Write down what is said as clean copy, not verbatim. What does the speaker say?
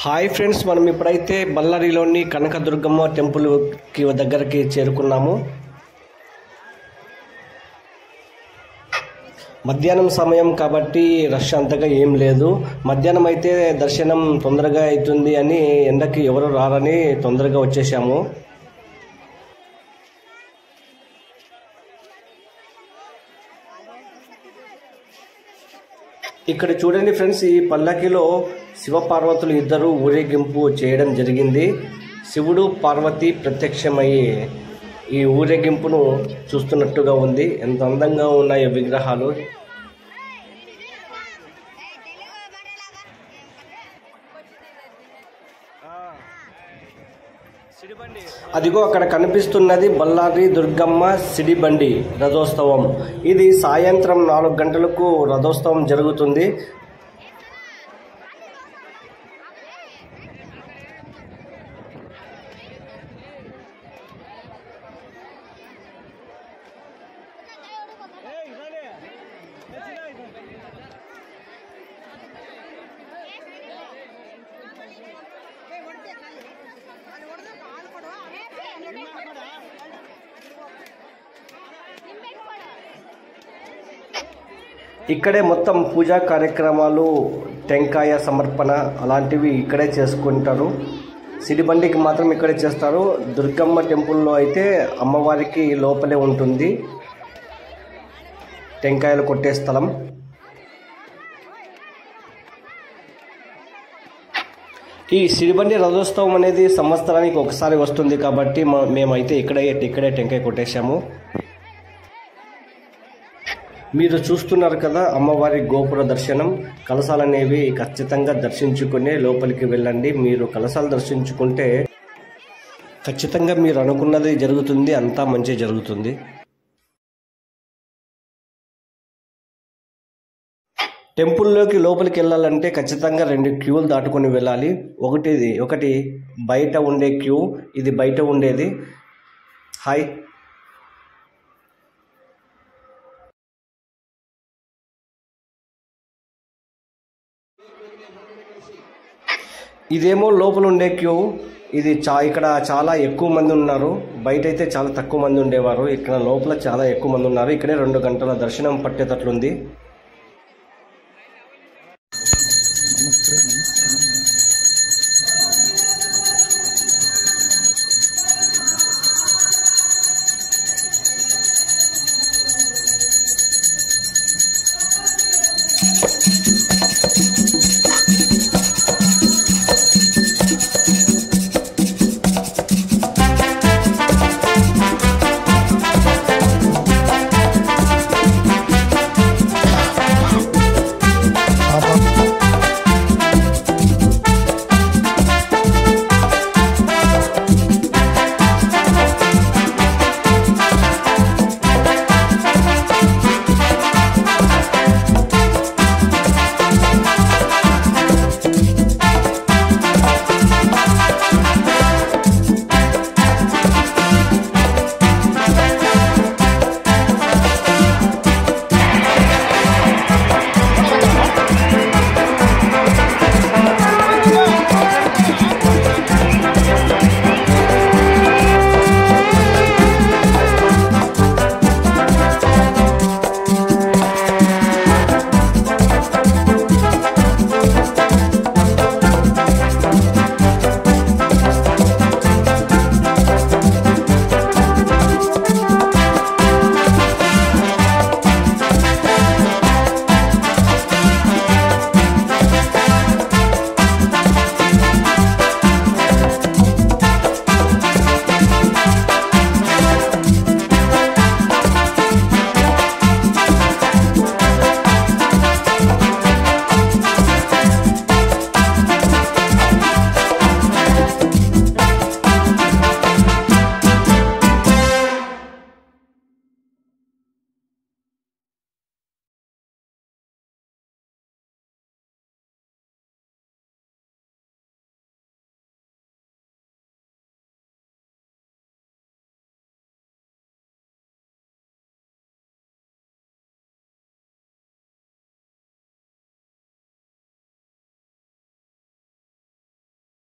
Hi friends, మనం ఇప్పుడైతే బళ్ళారిలోని కనకదుర్గమ్మ టెంపుల్కి దగ్గరికి చేరుకున్నాము. మధ్యాహ్నం సమయం కాబట్టి రష్ అంతగా ఏం లేదు. మధ్యాహ్నం అయితే దర్శనం తొందరగా అవుతుంది అని ఎండకి ఎవరు రారని తొందరగా వచ్చేసాము. ఇక్కడ చూడండి ఫ్రెండ్స్, ఈ పల్లకిలో శివపార్వతులు ఇద్దరు ఊరేగింపు చేయడం జరిగింది. శివుడు పార్వతి ప్రత్యక్షమయ్యి ఈ ఊరేగింపును చూస్తున్నట్టుగా ఉంది. ఎంత అందంగా ఉన్నాయి విగ్రహాలు. అదిగో అక్కడ కనిపిస్తున్నది బళ్ళారి దుర్గమ్మ సిడిబండి రథోత్సవం. ఇది సాయంత్రం 4 గంటలకు రథోత్సవం జరుగుతుంది. ఇక్కడే మొత్తం పూజా కార్యక్రమాలు, టెంకాయ సమర్పణ అలాంటివి ఇక్కడే చేసుకుంటారు. సిడిబండికి మాత్రం ఇక్కడే చేస్తారు. దుర్గమ్మ టెంపుల్లో అయితే అమ్మవారికి లోపలే ఉంటుంది టెంకాయలు కొట్టే స్థలం. ఈ సిడిబండి రథోత్సవం అనేది సంవత్సరానికి ఒకసారి వస్తుంది కాబట్టి మేమైతే ఇక్కడే టెంకాయ కొట్టేశాము. మీరు చూస్తున్నారు కదా అమ్మవారి గోపుర దర్శనం. కలశాలు అనేవి ఖచ్చితంగా దర్శించుకునే లోపలికి వెళ్ళండి. మీరు కలశాలు దర్శించుకుంటే ఖచ్చితంగా మీరు అనుకున్నది జరుగుతుంది, అంతా మంచి జరుగుతుంది. టెంపుల్లోకి లోపలికి వెళ్ళాలంటే ఖచ్చితంగా 2 క్యూలు దాటుకొని వెళ్ళాలి. ఒకటి బయట ఉండే క్యూ, ఇది బయట ఉండేది. హాయ్, ఇదేమో లోపల ఉండే క్యూ. ఇది ఇక్కడ చాలా ఎక్కువ మంది ఉన్నారు. బయట అయితే చాలా తక్కువ మంది ఉండేవారు. ఇక్కడ లోపల చాలా ఎక్కువ మంది ఉన్నారు. ఇక్కడే 2 గంటల దర్శనం పట్టేటట్లుంది.